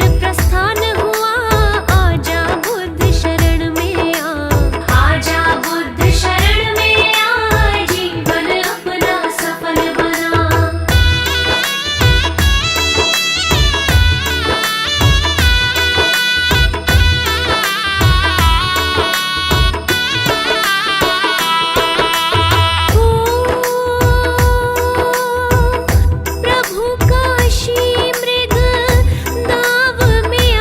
प्रस्थान हुआ, आजा बुद्ध शरण में आ, आजा बुद्ध शरण में आ, जीवन अपना सफल बना। प्रभु काशी मृग दाव में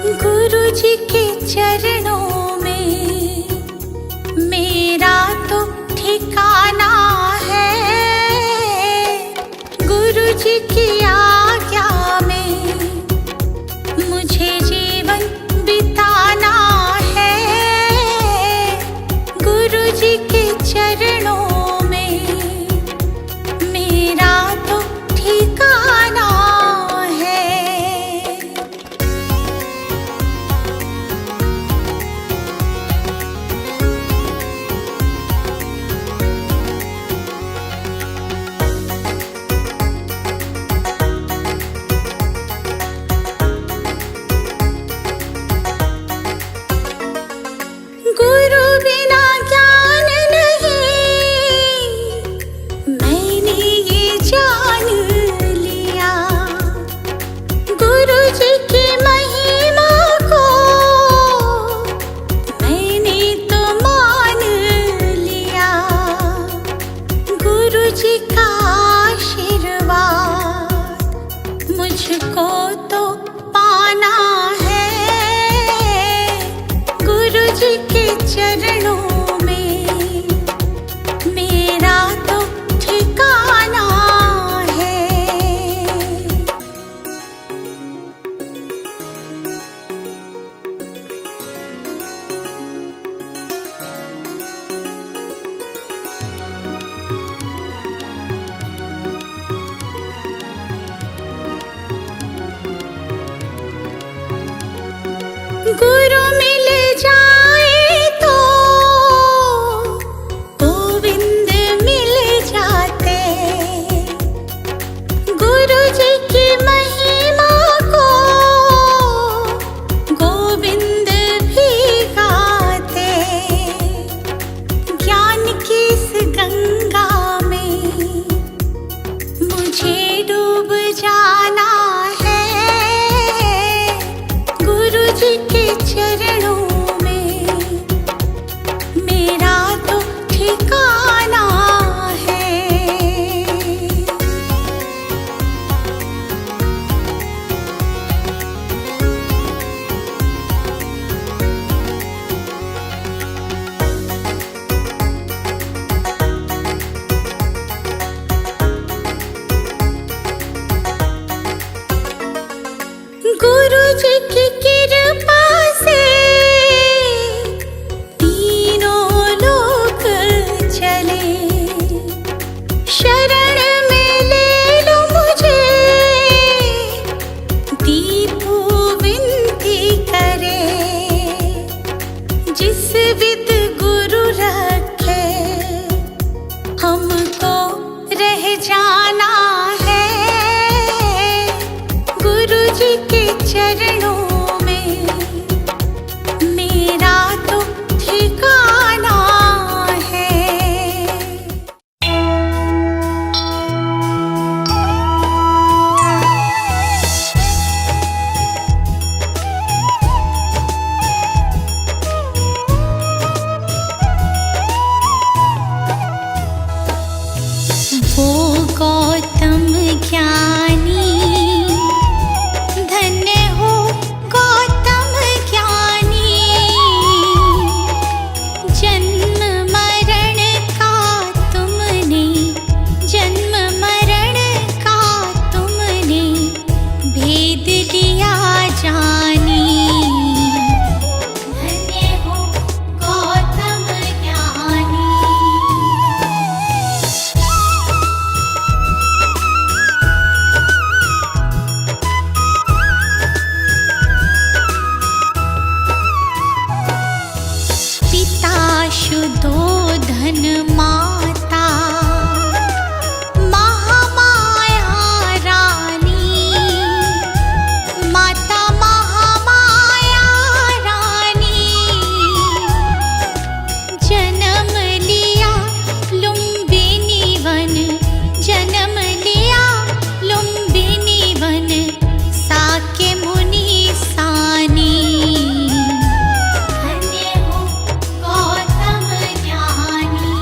गुरु जी के चरणों में मेरा तो ठिकाना है। गुरु जी की आज्ञा में मुझे जीवन बिताना है। गुरु जी के चरणों में मेरा तो ठिकाना है। गुरु बिना ज्ञान नहीं, मैंने ये जान लिया। गुरु जी की महिमा को मैंने तो मान लिया। गुरु जी का आशीर्वाद मुझको तो पाना है। गुरु जी के चरणों में मेरा तो ठिकाना है। गुरु मिल जाए तो गोविंद मिल जाते। गुरु जी की महिमा को गोविंद भी गाते। ज्ञान की इस गंगा में मुझे डूब जाना है। गुरु जी के चरणों में मेरा तो ठिकाना है। गुरु जी की कृपा से तीनों लोक चले। शरण में ले लो मुझे, दीपू विनती करे। जिस विद गुरु रखे हमको रह जाना है। गुरु जी के चरणों में मेरा तो ठिकाना है। वो गौतम ज्ञानी, धन्य हो गौतम ज्ञानी। जन्म मरण का तुमने, जन्म मरण का तुमने भेद लिया जानी। धन्य हो गौतम ज्ञानी। पिता शुद्धोधन, माता महामाया रानी। माता महामाया रानी, जन्म लिया लुम्बिनी वन। जन्म लिया लुम्बिनी वन, साके मुनि सानी। धन्य हो गौतम ज्ञानी।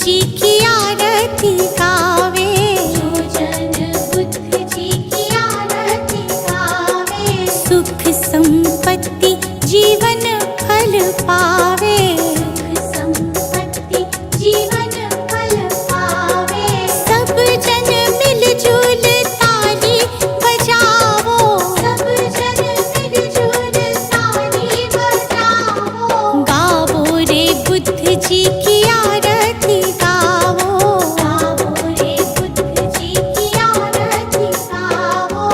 जी की आरती गावे, जो जन बुद्ध जी की आरती गावे, सुख संपत्ति जीवन फल पावे, सुख संपत्ति जीवन फल पावे। सब जन मिलजुल ताली बजावो, सब जन मिलजुल ताली बजाओ, गावो रे बुद्ध जी की आरती गावो, गाओ रे बुद्ध जी की आरती गाओ।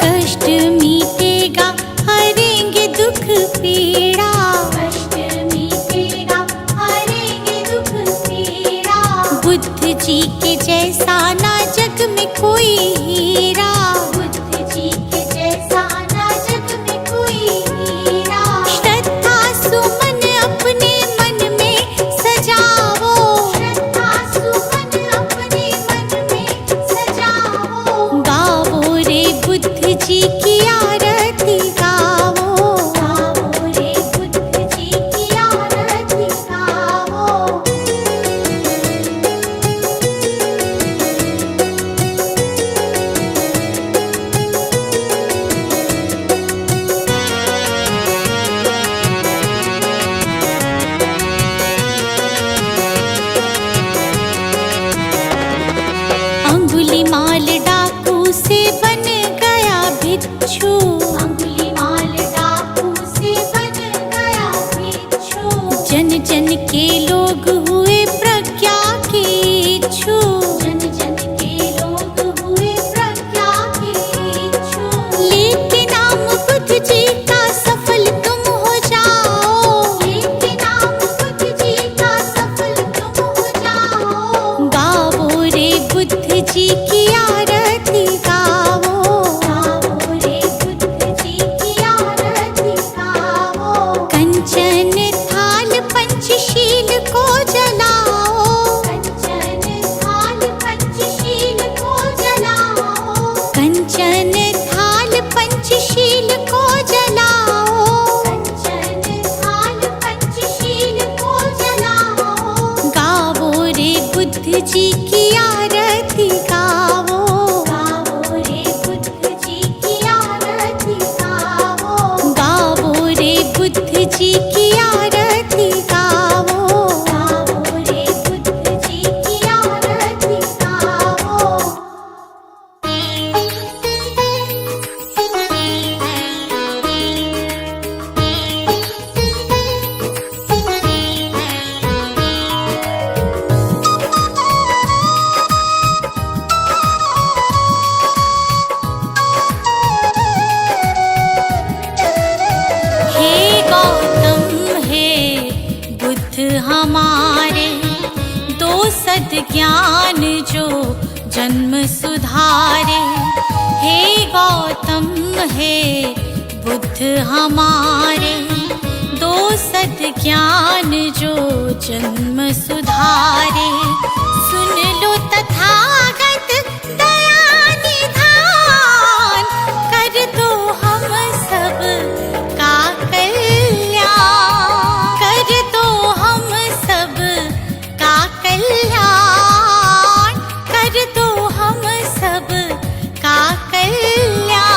कष्ट मीटेगा हरेंगे दुख पीड़ा, कष्ट मीटेगा हरेंगे दुख पीड़ा, बुद्ध जी के जैसा ना जग में कोई हीरा, बुद्ध जी के जैसा ना जग में कोई हीरा। श्रद्धा सुमन अपने मन में सजावो, श्रद्धा सुमन अपने मन में सजाओ, गावो रे बुद्ध जी की आरती गावो, गाओ रे बुद्ध जी की आरती गाओ। अंगुलीमाल डाकू से बन गया भिक्षु, अंगुलीमाल डाकू से बन गया भिक्षु, जन जन के लोग हुए प्रज्ञा के इच्छु, जन जन के लोग हुए प्रज्ञा के इच्छु। लेके नाम बुद्ध जी का सफल तुम हो जाओ, लेके नाम बुद्ध जी का सफल तुम हो जाओ, गावो रे बुद्ध जी की आरती गावो, गाओ रे बुद्ध जी की आरती गाओ। कंचन थाल पंचशील को जलाओ, कंचन थाल पंचशील को जलाओ, कंचन थाल पंचशील को जलाओ, कंचन थाल पंचशील को जलाओ, गावो रे बुद्ध जी की आरती गावो, गाओ रे बुद्ध जी की आरती गाओ, गावो रे बुद्ध जी की आरती गावो, गाओ रे बुद्ध जी की आरती गाओ। हे गौतम हे बुद्ध हमारे, दो सद्ज्ञान जो जन्म सुधारे, हे गौतम हे बुद्ध हमारे, दो सद्ज्ञान जो जन्म सुधारे, सुन लो तथागत दया निधान, कर दो हम सब का कल्याण, कर दो हम सब का कल्याण, कर दो हम सब का कल्याण।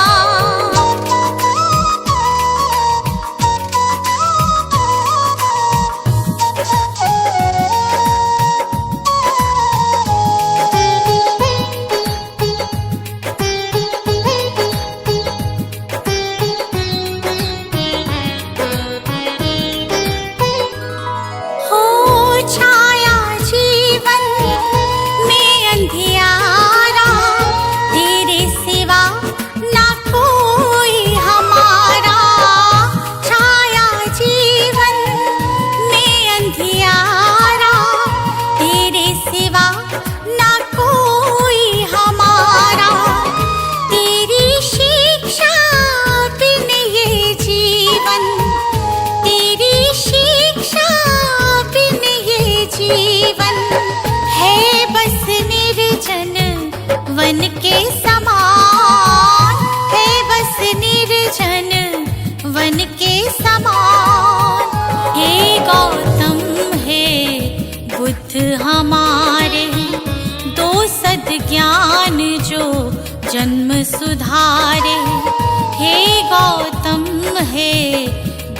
के समान है बस निर्जन वन के समान। हे गौतम हे बुद्ध हमारे, दो सद्ज्ञान जो जन्म सुधारे। हे गौतम हे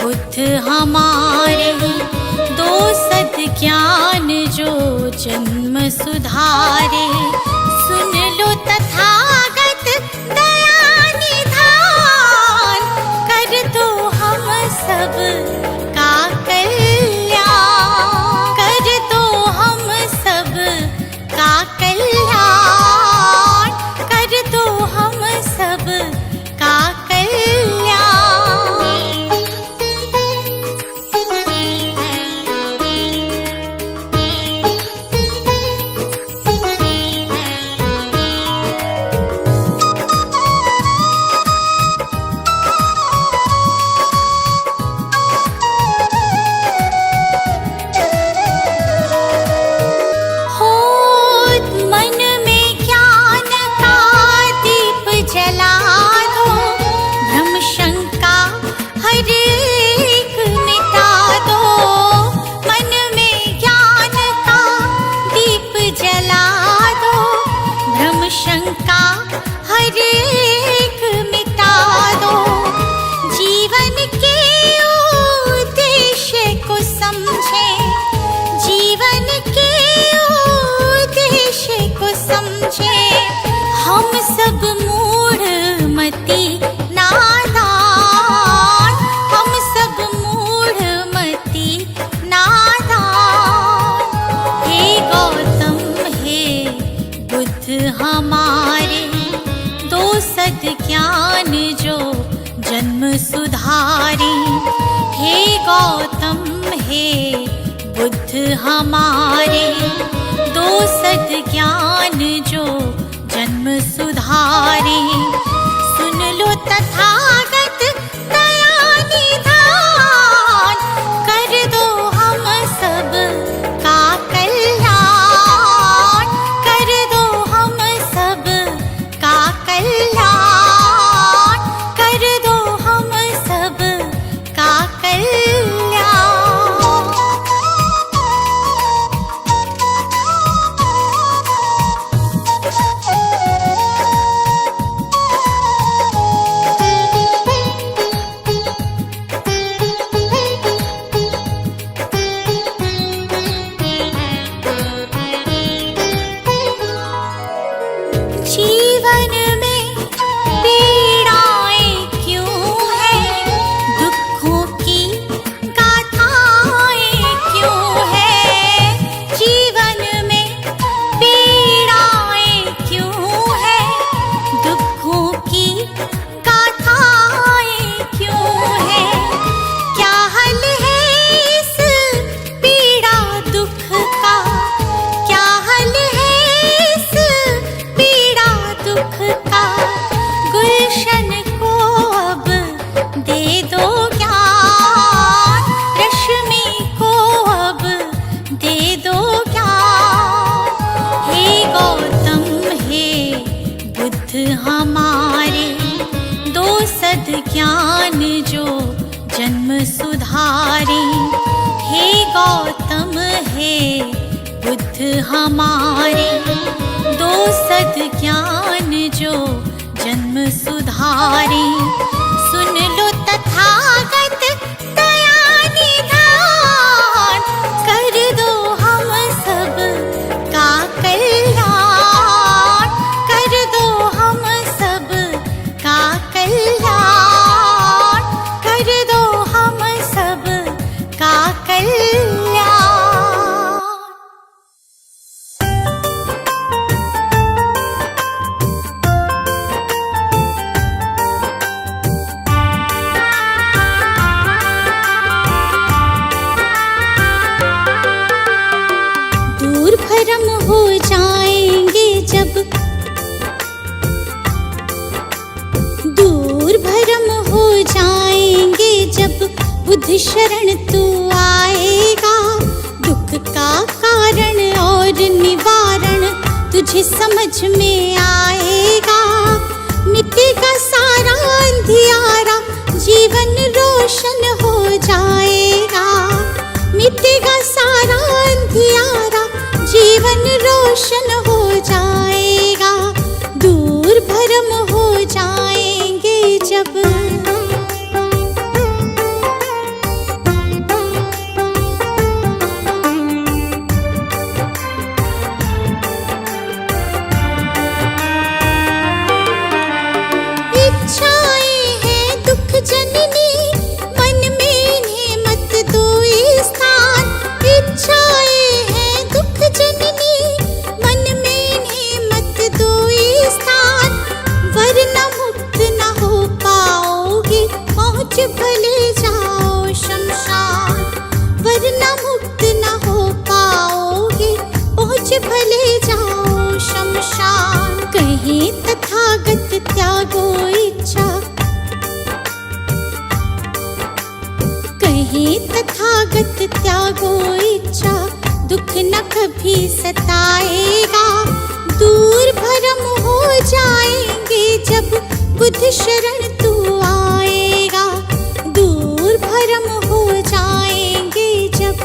बुद्ध हमारे, दो सद्ज्ञान जो जन्म सुधारे। सुन लो तथागत दया निधान, कर दो हम सब का कल्याण, कर दो हम सब का कल्याण, कर दो हम सब का कल्याण। शंका हर एक मिटा दो, जीवन के उद्देश्य को समझे, जीवन के उद्देश्य को समझे। हम सब मूढ़ मति नादान, हम सब मूढ़ मति नादान। हे गौतम हे बुद्ध हमारे, दो सद्ज्ञान जो जन्म सुधारे। हे गौतम हे बुद्ध हमारे, दो सद्ज्ञान जो जन्म सुधारे। सुन लो तथागत दया निधान, कर दो हम सब का कल्याण, कर दो हम सब का कल्याण, कर दो हम सब का कल्याण। जीवन में पीड़ाएं क्यों हैं, दुखों की गाथाएं क्यों हैं। जीवन में पीड़ाएं क्यों हैं, दुखों की गाथाएं क्यों हैं। क्या हल है इस पीड़ा दुख का, क्या हल है इस पीड़ा दुख का। गुलशन को अब दे दो ज्ञान, रश्मि को अब दे दो ज्ञान। हे गौतम हे बुद्ध हमारे, दो सद्ज्ञान जो जन्म सुधारे। हे गौतम हे बुद्ध हमारे, दो सद्ज्ञान जो जन्म सुधारे। सुन लो तथागत दया निधान, कर दो हम सब का कल्याण, कर दो हम सब का कल्याण, कर दो हम सब का कल्याण। भरम हो जाएंगे जब, दूर भरम हो जाएंगे जब बुद्ध शरण तू आएगा। दुख का कारण और निवारण तुझे तुझे समझ में आएगा, मिटेगा सारा अंधियारा, जीवन रोशन हो जाएगा। मिटेगा सारा अंधियारा, जीवन रोशन हो जाएगा। दूर भरम हो जाएंगे जब इच्छाएं हैं दुख जननी, मन में इन्हें मत दो स्थान। इच्छाएं हैं दुख जननी, मन में इन्हें मत दो स्थान। वरना मुक्त न हो पाओगे, पहुँच भले जाओ शमशान। वरना मुक्त न हो पाओगे, पहुँच भले जाओ शमशान। कहीं तथागत त्यागो इच्छा, कहीं तथागत त्यागो इच्छा, दुख न कभी सताएगा। दूर भरम हो जाएंगे जब बुद्ध शरण तू आएगा। दूर भरम हो जाएंगे जब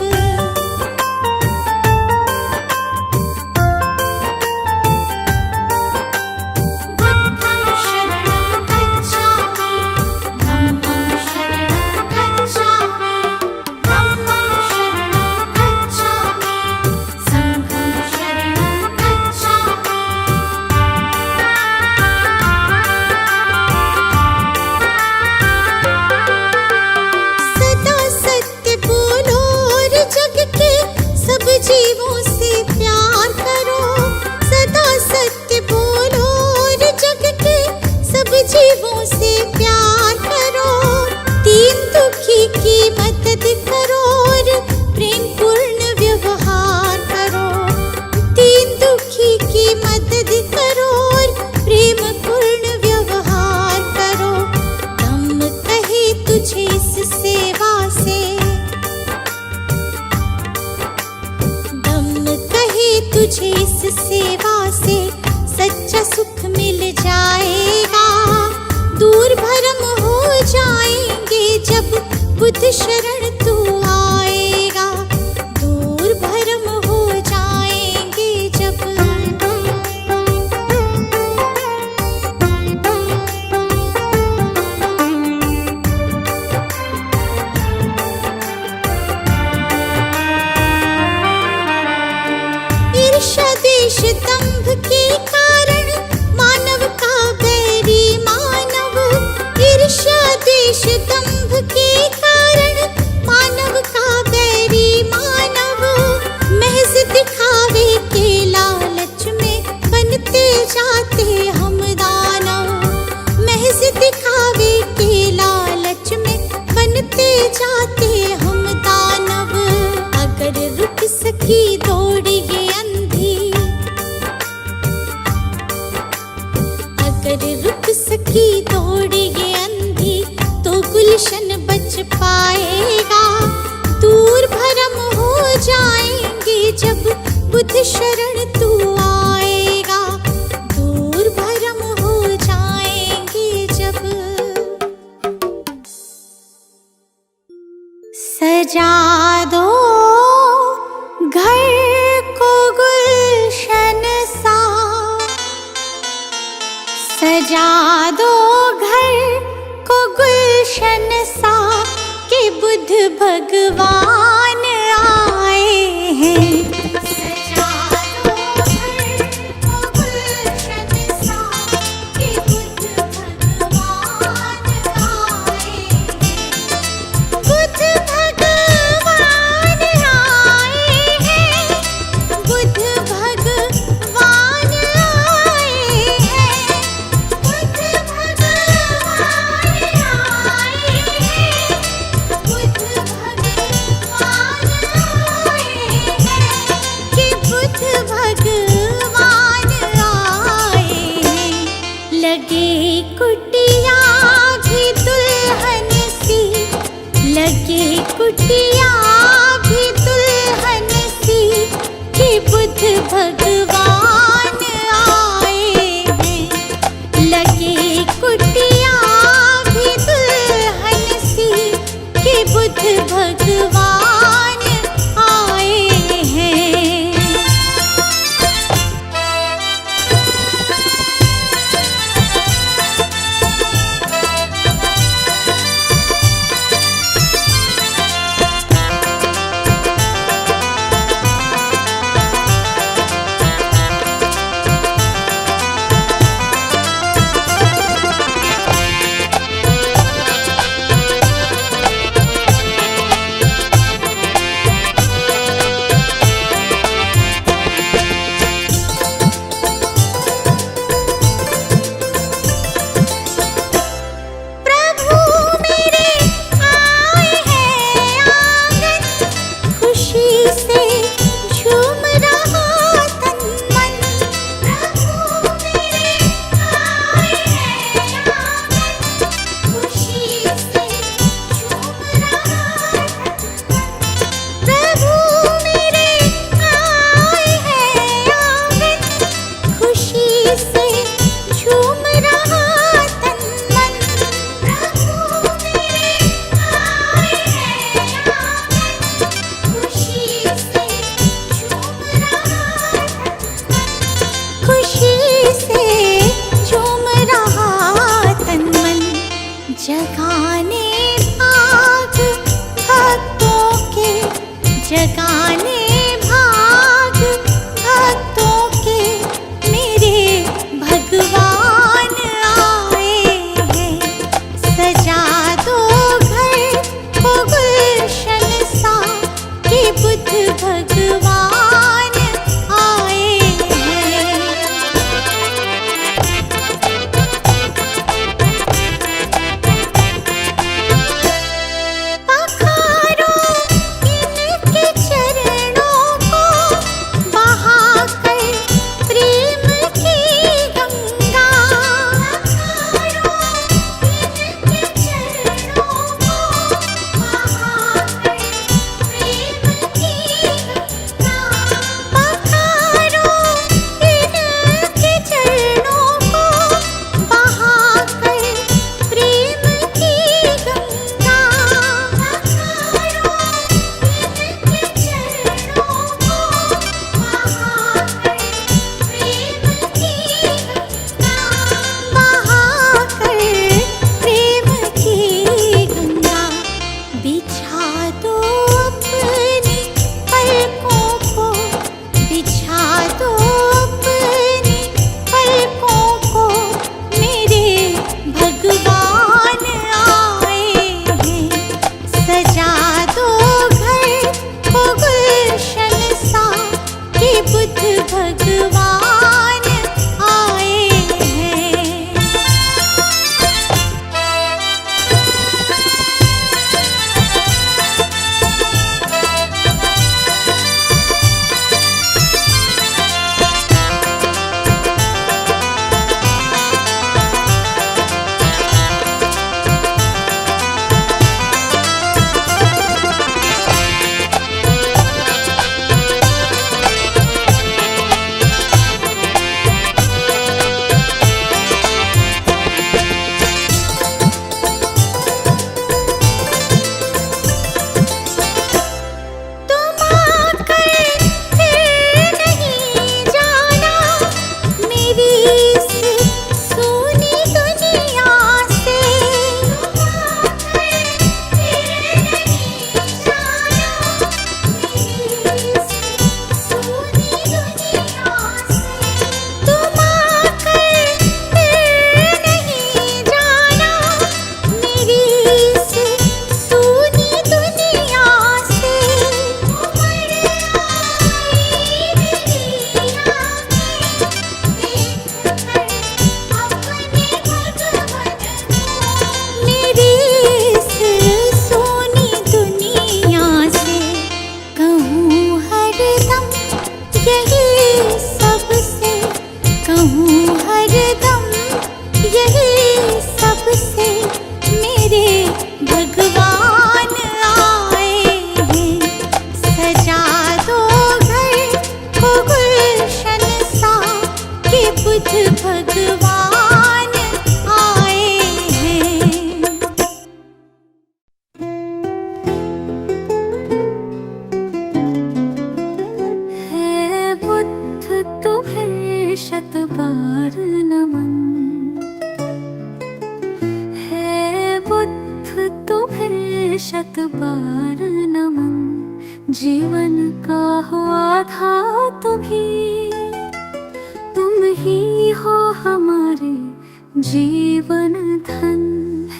बुद्धं शरणं गच्छामि, धम्मं शरणं गच्छामि, धम्मं शरणं गच्छामि, संघं शरणं गच्छामि। सदा सत्य बोलो और जग के सब जीवों से प्यार करो। सदा सत्य बोलो और जग के सब जीवों से प्यार करो। दीन दुखी की मदद करो और प्रेम पूर्ण व्यवहार करो। दीन दुखी की मदद करो और प्रेम पूर्ण व्यवहार करो। धम्म कहे तुझे इस सेवा से, धम्म कहे तुझे इस सेवा से सच्चा सुख मिल जाएगा। दूर भरम हो जाएंगे जब बुद्ध शरण तू आएगा। दूर भरम हो जाएंगे जब ईर्ष्या देश दंभ के कारण मानव का बैरी मानव। ईर्ष्या देश दंभ के कारण मानव का बैरी मानव। महज दिखावे के लालच में बनते जाते हम दानव। महज दिखावे के लालच में बनते जाते हम दानव। अगर रुक सकी दौड़ ये अंधी, अगर रुक सकी दौड़ ये अंधी, तो गुलशन बच पाएगा। दूर भरम हो जाएंगे जब बुद्ध शरण तू आएगा। दूर भरम हो जाएंगे जब सजा दो घर को गुलशन सा, सजा दो घर को गुलशन सा, कि बुद्ध भगवान आए हैं। सजा दो घर को गुलशन सा, कि बुद्ध भगवान आए हैं। बुद्ध भगवान आए हैं। बुद्ध भगवान आए हैं। बुद्ध भगवान आए हैं। बुद्ध भगवान आए हैं। कि बुद्ध भगवान आए हैं। लगे कुटिया भी दुल्हन सी, लगे कुटिया भी दुल्हन सी, कि बुद्ध भगवान भगवान आए हैं। प्रभु मेरे आए हैं आंगन, खुशी से झूम रहा तन मन। प्रभु मेरे आए हैं आंगन, खुशी से झूम रहा तन मन। प्रभु मेरे आए हैं आंगन, खुशी से झूम रहा तन मन। प्रभु मेरे आए हैं आंगन, खुशी से झूम रहा तन मन। खुशी से झूम रहा तन मन, जगाने भाग भक्तों के, जगाने भाग भक्तों के, मेरे भगवान आए हैं। सजा दो घर को गुलशन सा, कि बुद्ध भगवान आए हैं। पखारो इनके चरणों को, बहाकर प्रेम की गंगा। पखारो इनके चरणों को, बहाकर प्रेम की गंगा। पखारो इनके चरणों को, बहाकर प्रेम की गंगा। पखारो इनके चरणों को, बहाकर प्रेम की गंगा। बहाकर प्रेम की गंगा। बिछा दो अपनी पलकों को, बिछा दो अपनी पलकों को, मेरे भगवान आए हैं। सजा दो घर को गुलशन सा, कि बुद्ध भगवान आए हैं। शत बार नमन। जीवन का हो आधार तुम ही हो हमारे जीवन धन।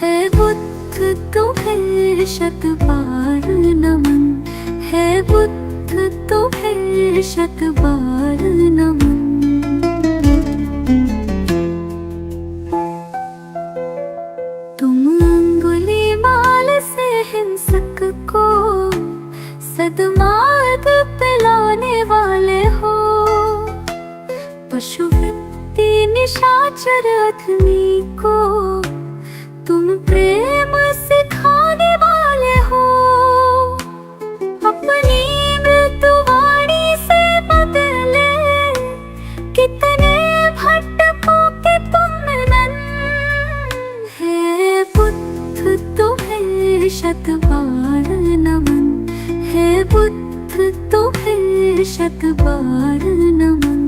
है बुद्ध तुम्हें शत बार नमन। है बुद्ध तुम्हें शत बार नमन। तुम अंगुलीमाल से हिंसक को सद्मार्ग पे लाने वाले हो। पशुवृत्ति निशाचर अधमी को तुम प्रेम सिखाने वाले हो। अपनी मृत्युवाणी से बदले कितने भटकों के तुम नन। है बुद्ध तुम्हें शत बार नमन। है बुद्ध तुम्हें शत बार नमन।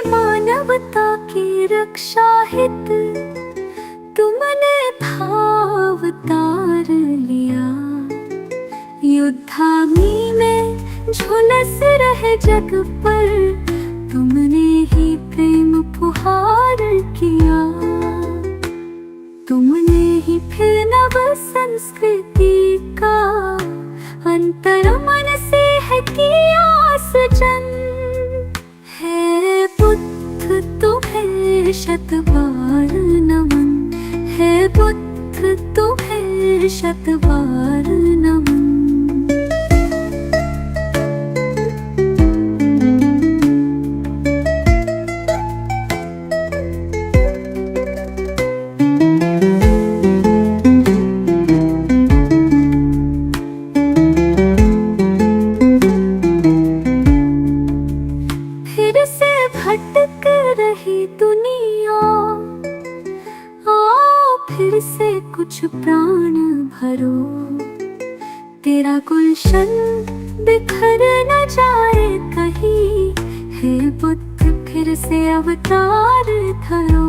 मानवता की रक्षा हित तुमने भावतार लिया। युद्धाग्नि में झुलस रहे जग पर तुमने ही प्रेम पुहार किया। तुमने ही फिर नव संस्कृति का अंतर मन से है किया सृजन। है बुद्ध तुम्हें शत बार नमन। है बुद्ध तुम्हें शत बार नमन। फिर से भटक रही दुनिया आओ फिर से कुछ प्राण भरो। तेरा गुलशन बिखर न जाए कहीं। हे बुद्ध फिर से अवतार धरो।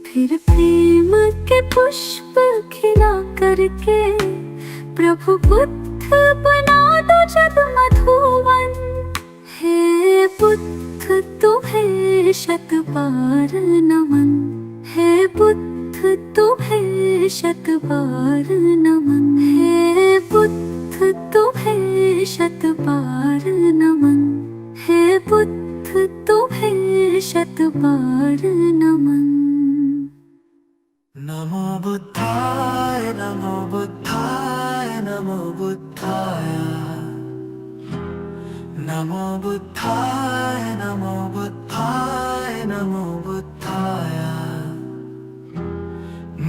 फिर प्रेम के पुष्प खिला करके प्रभु बुद्ध बना दो जग मधुवन। हे बुद्ध तुम्हें शत बार नमन। है बुद्ध तुम्हें शत बार नमन। है बुद्ध तुम्हें शत बार नमन। है बुद्ध तुम्हें शत बार नमन। नमो बुद्धाय नमो बुद्धाय नमो बुद्धाय। नमो बुद्धाय नमो बुद्धाय नमो बुद्धाय।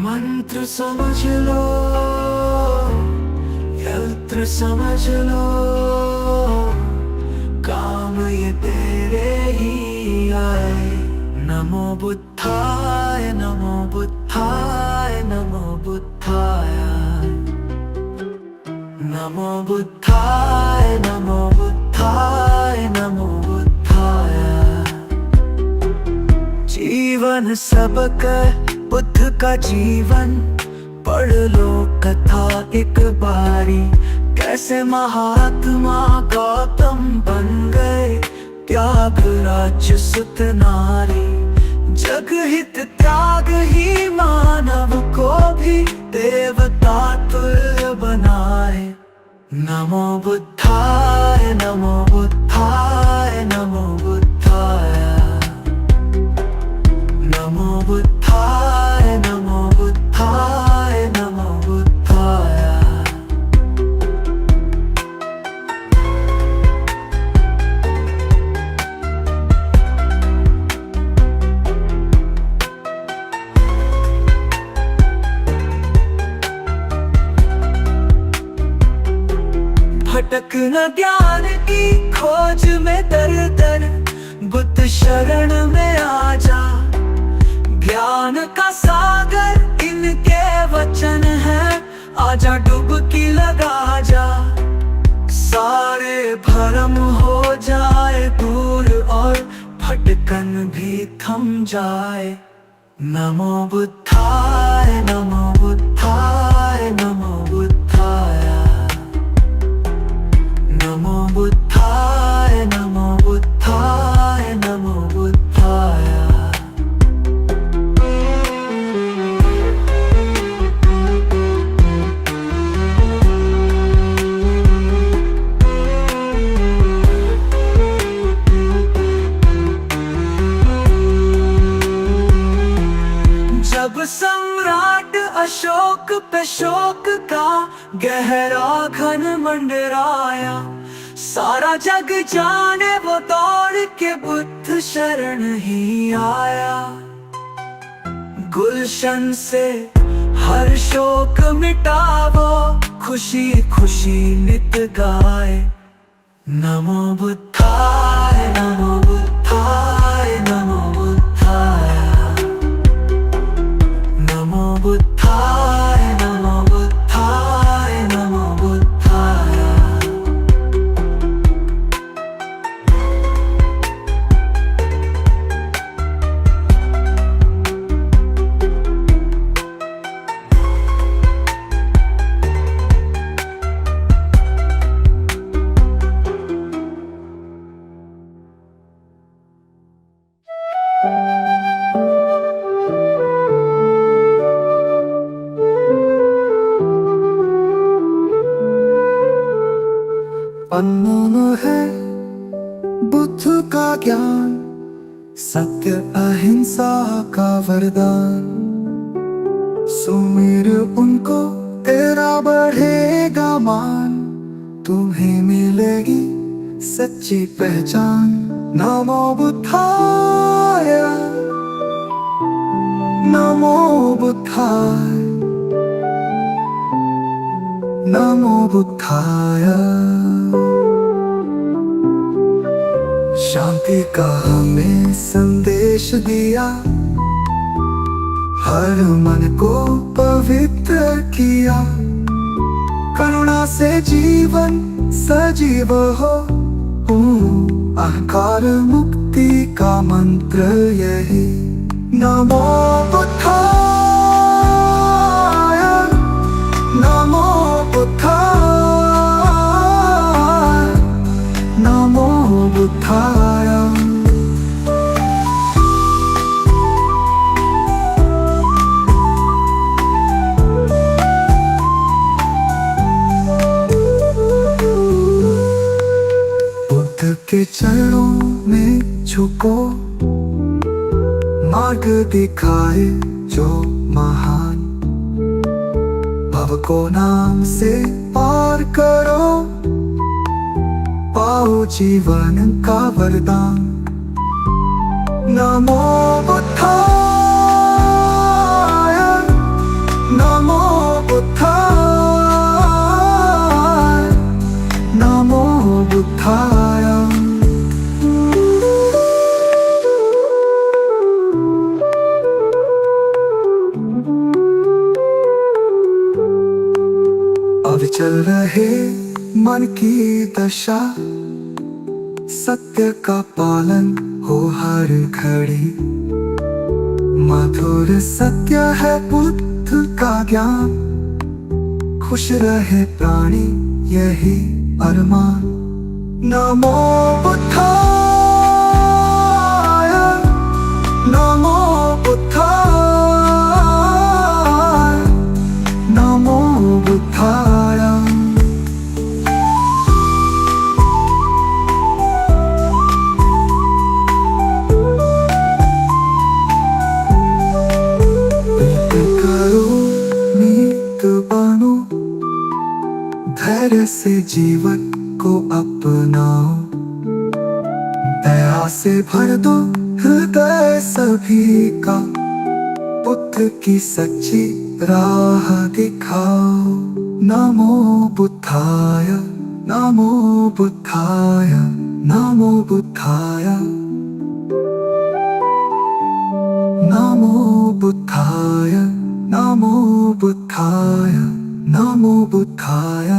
मंत्र समझ लो यंत्र समझ लो काम ये तेरे ही आए। नमो बुद्धाय नमो बुद्धाय नमो बुद्धाय। नमो बुद्धाय नमो बुद्धाय नमो बुद्धाय। जीवन सबक बुद्ध का जीवन पढ़ लो कथा एक बारी। कैसे महात्मा गौतम बन गए त्याग राज्य सुत नारी। जग हित त्याग ही मानव को भी देवता तुल्य बनाए। नमो बुद्धाय नमो बुद्धाय नमो बुद्धाय। नमो बुद्धाय नमो बुद्धाय नमो बुद्धाय। भटक न ज्ञान की खोज में दर दर बुद्ध शरण में आ जा। ज्ञान का सागर इनके वचन है। आजा डुबकी लगा जा, सारे भरम हो जाए दूर और भटकन भी थम जाए। नमो बुद्धाय नमो बुद्धाय नमो बुद्धाय नमो बुद्धाय नमो बुद्धाय नमो बुद्धाय। जब सम्राट अशोक पे शोक का गहरा घन मंडराया, सारा जग जाने वो दौड़ के बुद्ध शरण ही आया। गुलशन से हर शोक मिटावो, खुशी खुशी नित गाए। नमो बुद्धाय नमो बुद्धाय नमो बुद्धाय नमो बुद्धाय नमो बुद्धाय नमो बुद्धाय। अनमोल है बुद्ध का ज्ञान, सत्य अहिंसा का वरदान। सुमिर उनको तेरा बढ़ेगा मान, तुम्हें मिलेगी सच्ची पहचान। नमो बुद्धाय नमो बुद्धाय नमो बुद्धाय। शांति का हमें संदेश दिया, हर मन को पवित्र किया। करुणा से जीवन सजीव हो, अहंकार मुक्ति का मंत्र यही। नमो बुद्धाय नमो बुद्धाय नमो बुद्धाय। बुद्ध के चरणों में झुको, मार्ग दिखाए जो महान। भव को नाम से पार करो, पाओ जीवन का वरदान। नमो बुद्धाय नमो बुद्धाय नमो बुद्धाय। अविचल रहे मन की दशा, सत्य का पालन हो हर घड़ी। मधुर सत्य है बुद्ध का ज्ञान, खुश रहे प्राणी यही अरमान। नमो बुद्धाय नमो बुद्धाय नमो बुद्धाय। धैर्य से जीवन को अपनाओ, दया से भर दो हृदय सभी का। बुद्ध की सच्ची राह दिखाओ। नमो बुद्धाय नमो बुद्धाय नमो बुद्धाय नमो बुद्धाय नमो बुद्धाय नमो बुद्धाय